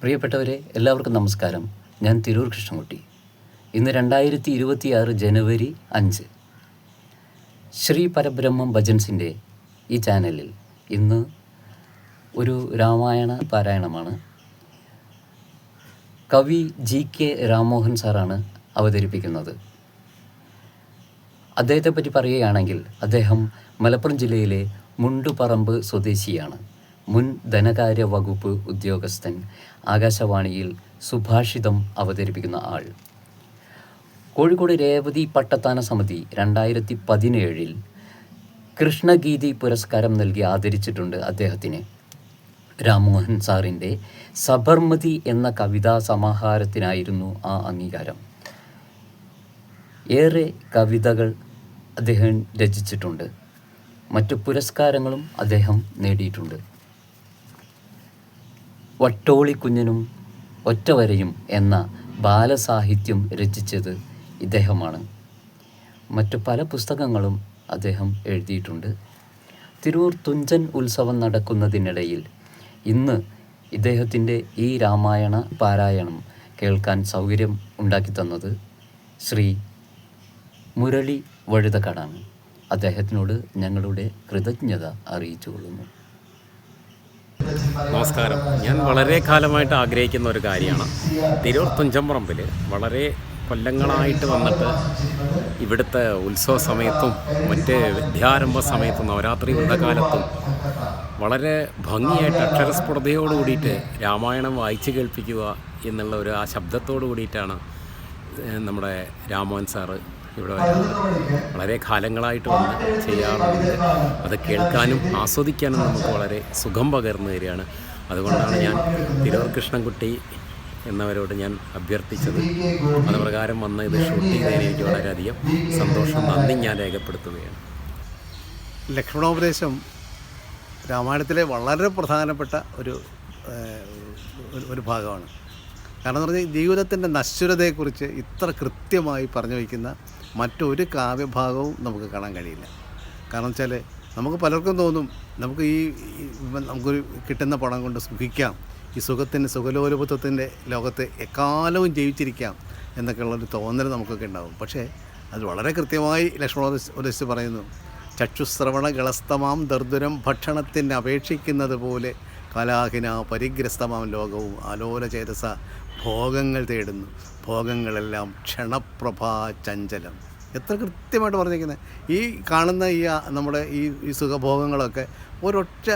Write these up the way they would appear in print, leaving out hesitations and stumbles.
പ്രിയപ്പെട്ടവരെ, എല്ലാവർക്കും നമസ്കാരം. ഞാൻ തിരൂർ കൃഷ്ണൻകുട്ടി. ഇന്ന് 2026 ജനുവരി 5. ശ്രീ പരബ്രഹ്മം ഭജൻസിൻ്റെ ഈ ചാനലിൽ ഇന്ന് ഒരു രാമായണ പാരായണമാണ്. കവി GK രാമമോഹൻ സാറാണ് അവതരിപ്പിക്കുന്നത്. അദ്ദേഹത്തെപ്പറ്റി പറയുകയാണെങ്കിൽ അദ്ദേഹം മലപ്പുറം ജില്ലയിലെ മുണ്ടുപറമ്പ് സ്വദേശിയാണ്. മുൻ ധനകാര്യ വകുപ്പ് ഉദ്യോഗസ്ഥൻ, ആകാശവാണിയിൽ സുഭാഷിതം അവതരിപ്പിക്കുന്ന ആൾ. കോഴിക്കോട് രേവതി പട്ടത്താന സമിതി 2017 കൃഷ്ണഗീതി പുരസ്കാരം നൽകി ആദരിച്ചിട്ടുണ്ട് അദ്ദേഹത്തിന്. രാമമോഹൻ സാറിൻ്റെ സബർമതി എന്ന കവിതാ സമാഹാരത്തിനായിരുന്നു ആ അംഗീകാരം. ഏറെ കവിതകൾ അദ്ദേഹം രചിച്ചിട്ടുണ്ട്. മറ്റു പുരസ്കാരങ്ങളും അദ്ദേഹം നേടിയിട്ടുണ്ട്. വട്ടോളിക്കുഞ്ഞനും ഒറ്റവരയും എന്ന ബാലസാഹിത്യം രചിച്ചത് ഇദ്ദേഹമാണ്. മറ്റു പല പുസ്തകങ്ങളും അദ്ദേഹം എഴുതിയിട്ടുണ്ട്. തിരൂർ തുഞ്ചൻ ഉത്സവം നടക്കുന്നതിനിടയിൽ ഇന്ന് ഇദ്ദേഹത്തിൻ്റെ ഈ രാമായണ പാരായണം കേൾക്കാൻ സൗകര്യം ഉണ്ടാക്കി തന്നത് ശ്രീ മുരളി വഴുതക്കാടാണ്. അദ്ദേഹത്തിനോട് ഞങ്ങളുടെ കൃതജ്ഞത അറിയിച്ചുകൊള്ളുന്നു. നമസ്കാരം. ഞാൻ വളരെ കാലമായിട്ട് ആഗ്രഹിക്കുന്ന ഒരു കാര്യമാണ്. തിരൂർ തുഞ്ചൻപറമ്പിൽ വളരെ കൊല്ലങ്ങളായിട്ട് വന്നിട്ട് ഇവിടുത്തെ ഉത്സവ സമയത്തും മറ്റ് വിദ്യാരംഭ സമയത്തും നവരാത്രി വ്രതകാലത്തും വളരെ ഭംഗിയായിട്ട് അക്ഷരസ്ഫുടതയോട് കൂടിയിട്ട് രാമായണം വായിച്ച് കേൾപ്പിക്കുക എന്നുള്ള ഒരു ആ ശബ്ദത്തോട് കൂടിയിട്ടാണ് നമ്മുടെ രാമമോഹൻ സാറ് ഇവിടെ വരുന്നത്. വളരെ കാലങ്ങളായിട്ട് വന്ന് ചെയ്യാറുണ്ട്. അത് കേൾക്കാനും ആസ്വദിക്കാനും നമുക്ക് വളരെ സുഖം പകർന്നു തരികയാണ്. അതുകൊണ്ടാണ് ഞാൻ തിരൂർ കൃഷ്ണൻകുട്ടി എന്നവരോട് ഞാൻ അഭ്യർത്ഥിച്ചത്. അതുപ്രകാരം വന്ന് ഇത് ഷൂട്ട് ചെയ്തതിന് എനിക്ക് വളരെയധികം സന്തോഷം, നന്ദി ഞാൻ രേഖപ്പെടുത്തുകയാണ്. ലക്ഷ്മണോപദേശം രാമായണത്തിലെ വളരെ പ്രധാനപ്പെട്ട ഒരു ഭാഗമാണ്. കാരണം എന്ന് പറഞ്ഞാൽ ജീവിതത്തിൻ്റെ നശ്വരതയെക്കുറിച്ച് ഇത്ര കൃത്യമായി പറഞ്ഞു വയ്ക്കുന്ന മറ്റൊരു കാവ്യഭാഗവും നമുക്ക് കാണാൻ കഴിയില്ല. കാരണം വെച്ചാൽ നമുക്ക് പലർക്കും തോന്നും നമുക്കൊരു കിട്ടുന്ന പണം കൊണ്ട് സുഖിക്കാം, ഈ സുഖലോലുപത്വത്തിൻ്റെ ലോകത്ത് എക്കാലവും ജീവിച്ചിരിക്കാം എന്നൊക്കെയുള്ളൊരു തോന്നൽ നമുക്കൊക്കെ ഉണ്ടാകും. പക്ഷേ അത് വളരെ കൃത്യമായി ലക്ഷ്മണോപദേശിച്ച് പറയുന്നു. ചക്ഷുശ്രവണ ഗളസ്തമാം ദർദുരം ഭക്ഷണത്തിന് അപേക്ഷിക്കുന്നത് പോലെ കലാഹിന പരിഗ്രസ്തമാം ലോകവും ആലോല ചേതസ ഭോഗങ്ങൾ തേടുന്നു, ഭോഗങ്ങളെല്ലാം ക്ഷണപ്രഭാ ചഞ്ചലം. എത്ര കൃത്യമായിട്ട് പറഞ്ഞിരിക്കുന്നത്. ഈ കാണുന്ന നമ്മുടെ ഈ സുഖഭോഗങ്ങളൊക്കെ ഒരൊറ്റ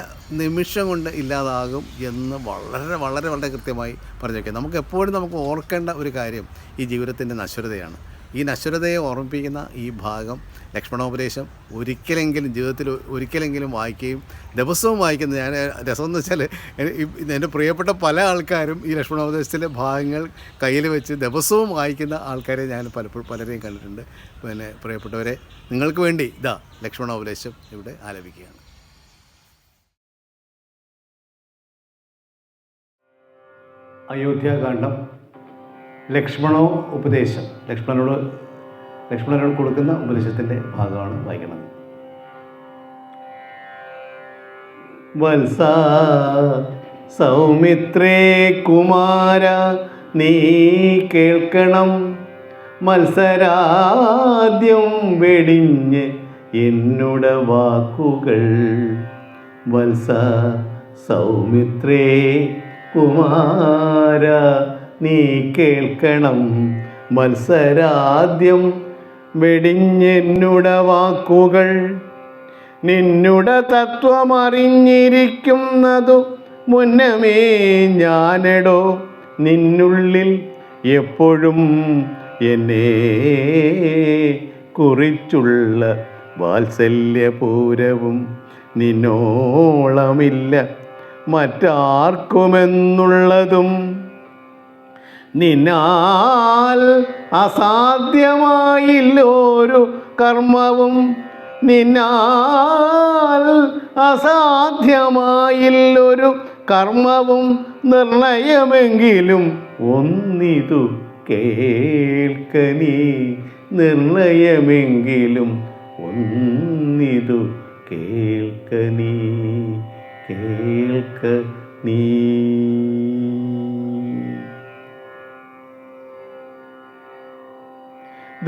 നിമിഷം കൊണ്ട് ഇല്ലാതാകും എന്ന് വളരെ വളരെ വളരെ കൃത്യമായി പറഞ്ഞിരിക്കുക. നമുക്ക് എപ്പോഴും ഓർക്കേണ്ട ഒരു കാര്യം ഈ ജീവിതത്തിൻ്റെ നശ്വരതയാണ്. ഈ നശ്വരതയെ ഓർമ്മിപ്പിക്കുന്ന ഈ ഭാഗം ലക്ഷ്മണോപദേശം ജീവിതത്തിൽ ഒരിക്കലെങ്കിലും വായിക്കുകയും ദിവസവും വായിക്കുന്നത്. ഞാൻ രസമെന്ന് വെച്ചാൽ എൻ്റെ പ്രിയപ്പെട്ട പല ആൾക്കാരും ഈ ലക്ഷ്മണോപദേശത്തിലെ ഭാഗങ്ങൾ കയ്യിൽ വെച്ച് ദിവസവും വായിക്കുന്ന ആൾക്കാരെ ഞാൻ പലരെയും കണ്ടിട്ടുണ്ട്. പിന്നെ പ്രിയപ്പെട്ടവരെ, നിങ്ങൾക്ക് വേണ്ടി ലക്ഷ്മണോപദേശം ഇവിടെ ആലപിക്കുകയാണ്. അയോധ്യാകാന്ഡം ഉപദേശം. ലക്ഷ്മണനോട് കൊടുക്കുന്ന ഉപദേശത്തിൻ്റെ ഭാഗമാണ് വായിക്കുന്നത്. വത്സ സൗമിത്രേ കുമാര നീ കേൾക്കണം, മത്സരാദ്യം വെടിഞ്ഞ് എന്നുട വാക്കുകൾ. വത്സ സൗമിത്രേ കുമാര നീ കേൾക്കണം, മത്സരാദ്യം വെടിഞ്ഞെന്നുട വാക്കുകൾ. നിന്നുട തത്വമറിഞ്ഞിരിക്കുന്നതു മുന്നമേ ഞാനെടോ, നിന്നുള്ളിൽ എപ്പോഴും എന്നെ കുറിച്ചുള്ള വാത്സല്യപൂരവും നിന്നോളമില്ല മറ്റാർക്കുമെന്നുള്ളതും. നിന്നാൽ അസാധ്യമായില്ലോരു കർമ്മവും, നിന്നാൽ അസാധ്യമായില്ലൊരു കർമ്മവും. നിർണയമെങ്കിലും ഒന്നിതു കേൾക്കനീ, നിർണയമെങ്കിലും ഒന്നിതു കേൾക്കനീ, കേൾക്ക നീ.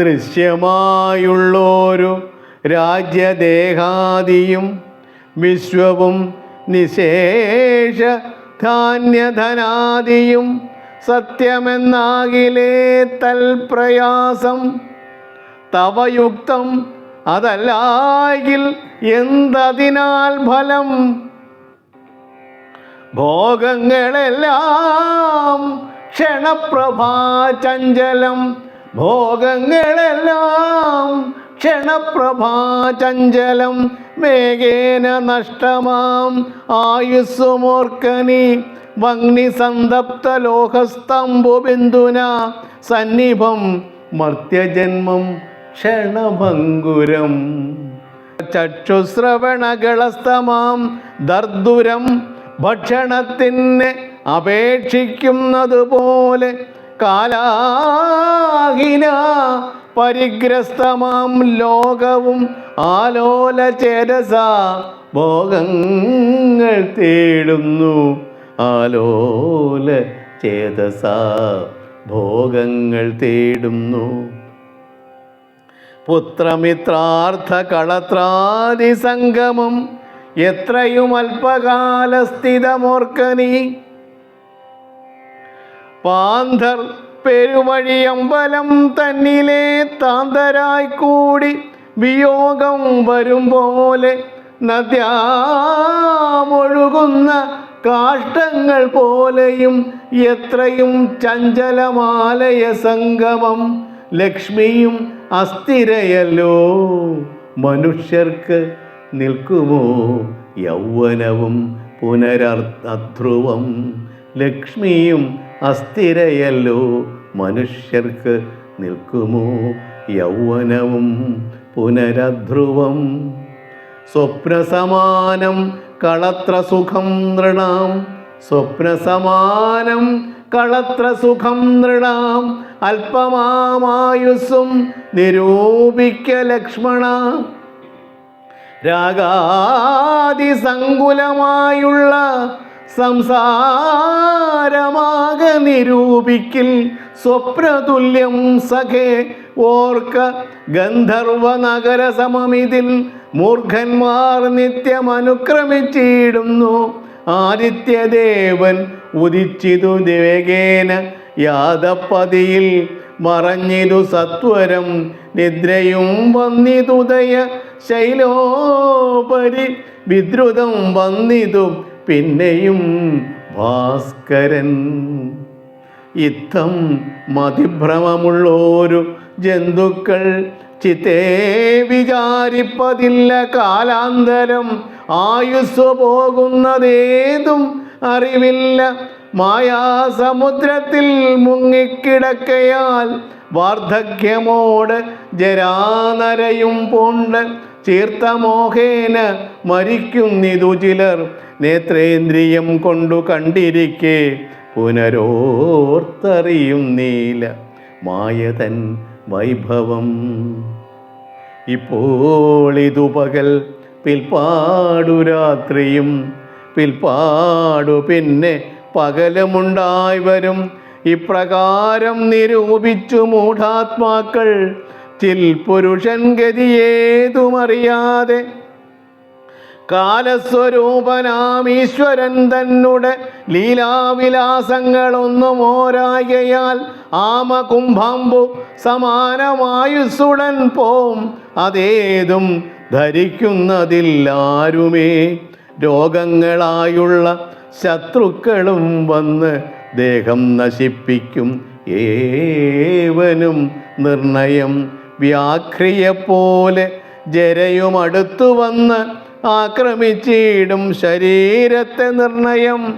ദൃശ്യമായുള്ളൊരു രാജ്യദേഹാദിയും വിശ്വവും നിശേഷ ധാന്യധനാദിയും സത്യമെന്നാകിലേ തൽപ്രയാസം തവയുക്തം അതല്ലായിൽ എന്തതിനാൽ ഫലം ഭോഗങ്ങളെല്ലാം ക്ഷണപ്രഭാചഞ്ചലം ഭോഗങ്ങളെല്ലാം ക്ഷണപ്രഭാചഞ്ചലം വേഗേന നഷ്ടമാം ആയുസ്സുമോർക്കനി വഗ്നിസന്തപ്തലോഹസ്തംഭുബിന്ദുന സന്നിഭം മർത്യജന്മം ക്ഷണഭംഗുരം ചക്ഷുശ്രവണകളസ്തമാം ദർദുരം ഭക്ഷണത്തിന് അപേക്ഷിക്കുന്നത് പോലെ കാലാഹിന പരിഗ്രസ്തമാം ലോകവും ആലോലചേതസ ഭോഗങ്ങൾ തേടുന്നു ആലോല ചേതസ ഭോഗങ്ങൾ തേടുന്നു പുത്രമിത്രാർത്ഥ കളത്രാദി സംഗമം എത്രയും അല്പകാലസ്ഥിതമോർക്കനി പാന്ധർ പെരുവഴിയമ്പലം തന്നിലെ താന്തരായി കൂടി വിയോഗം വരും പോലെ നദ്യാമൊഴുകുന്ന കാഷ്ടങ്ങൾ പോലെയും എത്രയും ചഞ്ചലമാലയ സംഗമം ലക്ഷ്മിയും അസ്ഥിരയല്ലോ മനുഷ്യർക്ക് നിൽക്കുമോ യൗവനവും പുനരധ്രുവം ലക്ഷ്മിയും അസ്ഥിരയല്ലോ മനുഷ്യർക്ക് നിൽക്കുമോ യൗവനവും പുനരധ്രുവം സ്വപ്നസമാനം കളത്രസുഖം നൃണാം സ്വപ്നസമാനം കളത്രസുഖം നൃണാം അല്പമായുസ്സും നിരൂപിക്ക ലക്ഷ്മണ രാഗാതിസങ്കുലമായുള്ള സംസാരമാക നിരൂപിക്കിൽ സ്വപ്നതുല്യം സഖേ ഓർക്ക ഗന്ധർവ നഗര സമമിതിൽ മൂർഖന്മാർ നിത്യമനുക്രമിച്ചിടുന്നു ആദിത്യദേവൻ ഉദിച്ചിതു ദേവേന യാദപ്പതിയിൽ മറഞ്ഞിതു സത്വരം നിദ്രയും വന്നിതുദയ ശൈലോപരി വിദ്രുതം വന്നിതു പിന്നെയും ഭാസ്കരൻ ഇത്തം മതിഭ്രമമുള്ളോരു ജന്തുക്കൾ ചിത്തേ വിചാരിപ്പതില്ല കാലാന്തരം ആയുസ് പോകുന്നതേതും അറിവില്ല മായാസമുദ്രത്തിൽ മുങ്ങിക്കിടക്കയാൽ വാർദ്ധക്യമോട് ജരാനരയും പോണ്ട് ചീർത്തമോഹേന മരിക്കുന്നിതു ചിലർ നേത്രേന്ദ്രിയം കൊണ്ടു കണ്ടിരിക്കെ പുനരോർത്തറിയുന്നീല മായതൻ വൈഭവം ഇപ്പോൾ ഇതു പകൽ പിൽപ്പാടു രാത്രിയും പിൽപ്പാടു പിന്നെ പകലുമുണ്ടായി വരും ഇപ്രകാരം നിരൂപിച്ചു മൂഢാത്മാക്കൾ ചിൽ പുരുഷൻ ഗതിയേതുമറിയാതെ കാലസ്വരൂപനാം ഈശ്വരൻ തന്നെ ലീലാവിലാസങ്ങളൊന്നും ഓരായകയാൽ ആമകുംഭംബു സമാനമായുസുടൻ പോം അതേതും ധരിക്കുന്നതില്ലാരുമേ രോഗങ്ങളായുള്ള ശത്രുക്കളും വന്ന് ദേഹം നശിപ്പിക്കും ഏവനും നിർണയം വ്യാഘ്രിയെപ്പോലെ ജരയും അടുത്തു വന്ന് ആക്രമിച്ചിടും ശരീരത്തെ നിർണയം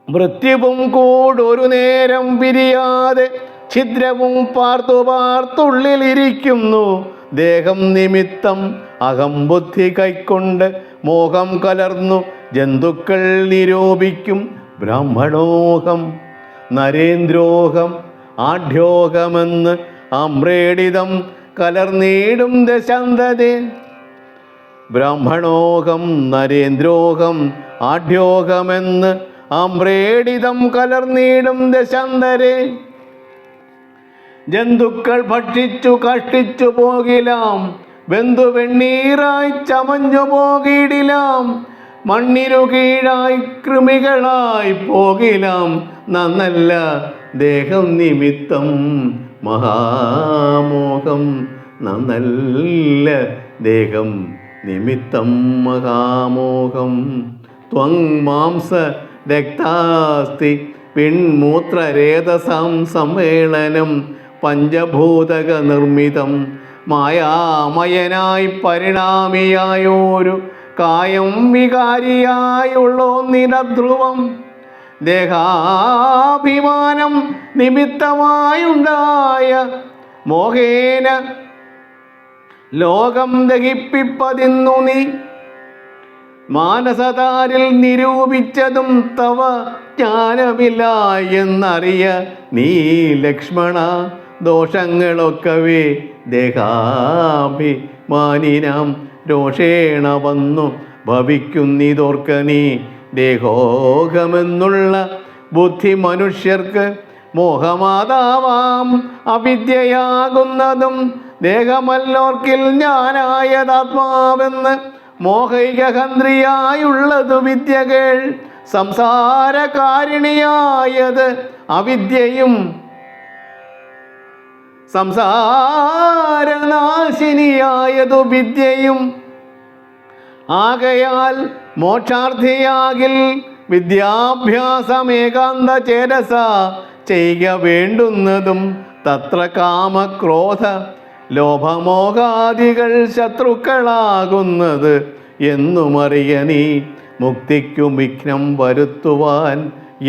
മൃത്യുവും കൂടൊരു നേരം പിരിയാതെ ഛിദ്രവും പാർത്തുള്ളിലിരിക്കുന്നു ദേഹം നിമിത്തം അഹംബുദ്ധി കൈക്കൊണ്ട് മോഹം കലർന്നു ജന്തുക്കൾ നിരൂപിക്കും ബ്രാഹ്മണോഹം നരേന്ദ്രോഹം ആഢ്യോഹമെന്ന് അമ്രേഡിതം കലർന്നീടും ദശാന്തതേ ബ്രാഹ്മണോഹം നരേന്ദ്രോഹം ആഢ്യോഹമെന്ന് അമ്രേഡിതം കലർന്നീടും ദശാന്തരേ ജന്തുക്കൾ ഭക്ഷിച്ചു കഷ്ടിച്ചു പോകിലാം, ബന്ധു വെണ്ണീറായി ചമഞ്ഞു പോകിടിലാം, മണ്ണിനു കീഴായി കൃമികളായി പോകിലാം, നന്നല്ല ദേഹം നിമിത്തം മഹാമോഹം, നന്നല്ല ദേഹം നിമിത്തം മഹാമോഹം. ത്വങ് മാംസ രക്താസ്തി പിൺമൂത്രരേതസാം സമ്മേളനം പഞ്ചഭൂതക നിർമ്മിതം, മായാമയനായി പരിണാമിയായോരു കായം വികാരിയായുള്ളോന്നിനധ്രുവം, ദേഹാഭിമാനം നിമിത്തമായുണ്ടായ മോഹേന ലോകം ദഹിപ്പിപ്പതിന്നു നീ, മാനസതാരിൽ നിരൂപിച്ചതും തവ ജ്ഞാനമില്ല എന്നറിയ നീ ലക്ഷ്മണ. ദോഷങ്ങളൊക്കവേ ദേഹാഭിമാനിനാം രോഷേണ വന്നു ഭവിക്കുന്നിതോർക്ക നീ. ദേഹോഹമെന്നുള്ള ബുദ്ധി മനുഷ്യർക്ക് മോഹമാതാവാം അവിദ്യയാകുന്നതും, ദേഹമല്ലോർക്കിൽ ഞാനായതാത്മാവെന്ന് മോഹൈകഹന്ത്രിയായുള്ളതു വിദ്യകൾ, സംസാരകാരിണിയായത് അവിദ്യയും സംസാരനാശിനിയായതു വിദ്യയും. ആകയാൽ മോക്ഷാർത്ഥിയാകിൽ വിദ്യാഭ്യാസമേകാന്ത ചേരസ ചെയ്യുക വേണ്ടുന്നതും, തത്ര കാമക്രോധ ലോഭമോഹാദികൾ ശത്രുക്കളാകുന്നത് എന്നുമറിയ നീ. മുക്തിക്കു വിഘ്നം വരുത്തുവാൻ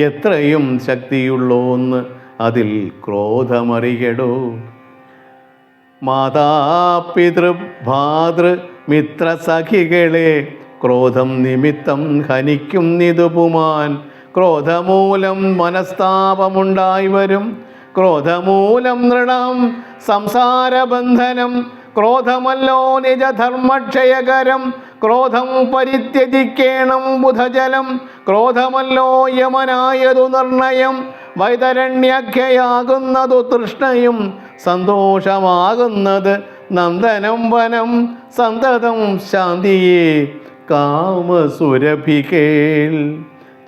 എത്രയും ശക്തിയുള്ളോന്ന് അതിൽ ക്രോധമറിയടോ. മാതാപിതൃ ഭാതൃ മിത്രസഖികളെ ക്രോധം നിമിത്തം ഹനിക്കുന്നിതുപുമാൻ. ക്രോധമൂലം മനസ്താപമുണ്ടായി വരും, ക്രോധമൂലം നൃണം സംസാരബന്ധനം. ക്രോധമല്ലോ നിജധർമ്മക്ഷയകരം, ക്രോധം പരിത്യജിക്കേണം ബുധജലം. ക്രോധമല്ലോ യമനായതു നിർണയം, വൈതരണ്യാഖ്യയാകുന്നതു തൃഷ്ണയും. സന്തോഷമാകുന്നത് നന്ദനം വനം, സന്തതം ശാന്തിയെ കാമസുരഭികേൾ.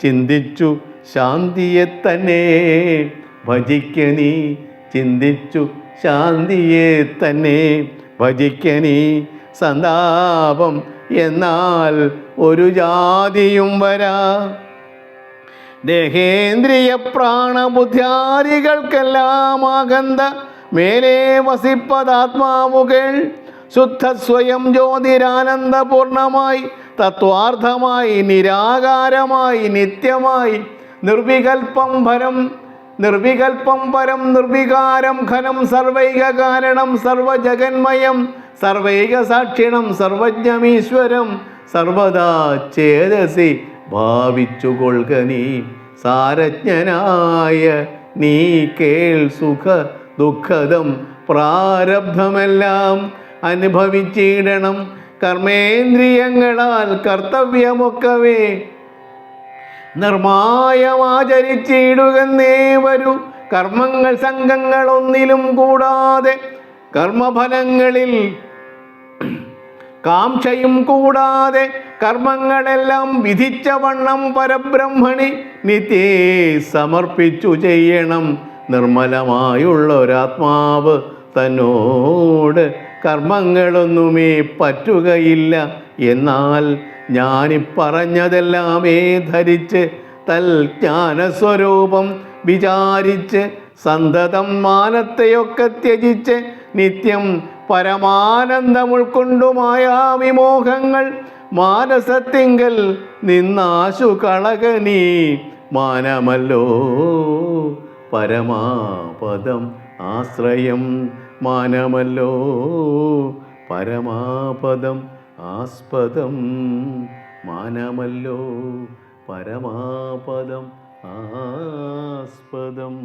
ചിന്തിച്ചു ശാന്തിയെ തന്നെ ഭജിക്ക നീ, ചിന്തിച്ചു ശാന്തിയെ തന്നെ ഭജിക്ക നീ. സന്താപം എന്നാൽ ഒരു ജാതിയും വരാ. ദേഹേന്ദ്രിയ പ്രാണബുദ്ധ്യാദികൾക്കെല്ലാം ആകന്ത മേലേ വസിപ്പതാത്മാവുകൾ. ശുദ്ധ സ്വയം ജ്യോതിരാനന്ദപൂർണമായി തത്വാർത്ഥമായി നിരാകാരമായി നിത്യമായി നിർവികൽപ്പം പരം നിർവികാരം ഘനം സർവൈക കാരണം സർവജഗന്മയം സർവൈക സാക്ഷിണം സർവജ്ഞമീശ്വരം സർവദാ ചേതസി ഭാവിച്ചുകൊള്ളുക നീ. സാരജ്ഞനായ നീ കേൾ സുഖ ദുഃഖദം പ്രാരബ്ധമെല്ലാം അനുഭവിച്ചിടണം. കർമ്മേന്ദ്രിയങ്ങളാൽ കർത്തവ്യമൊക്കവേ നിർമായമാചരിച്ചിടുകന്നേ വരൂ. കർമ്മങ്ങൾ സംഘങ്ങളൊന്നിലും കൂടാതെ, കർമ്മഫലങ്ങളിൽ കാംക്ഷയും കൂടാതെ, കർമ്മങ്ങളെല്ലാം വിധിച്ച വണ്ണം പരബ്രഹ്മണി നിത്യേ സമർപ്പിച്ചു ചെയ്യണം. നിർമ്മലമായുള്ളൊരാത്മാവ് തന്നോട് കർമ്മങ്ങളൊന്നുമേ പറ്റുകയില്ല. എന്നാൽ ഞാനിപ്പറഞ്ഞതെല്ലാമേ ധരിച്ച് തൽ ജ്ഞാനസ്വരൂപം വിചാരിച്ച് സന്തതം മാനത്തെയൊക്കെ ത്യജിച്ച് നിത്യം പരമാനന്ദം ഉൾക്കൊണ്ടുമായ വിമോഹങ്ങൾ മാനസത്തിങ്കൽ നിന്നാശു കളകനീ. മാനമല്ലോ പരമാപദം ആശ്രയം, മാനമല്ലോ പരമാപദം ആസ്പദം, മാനമല്ലോ പരമാപദം ആസ്പദം.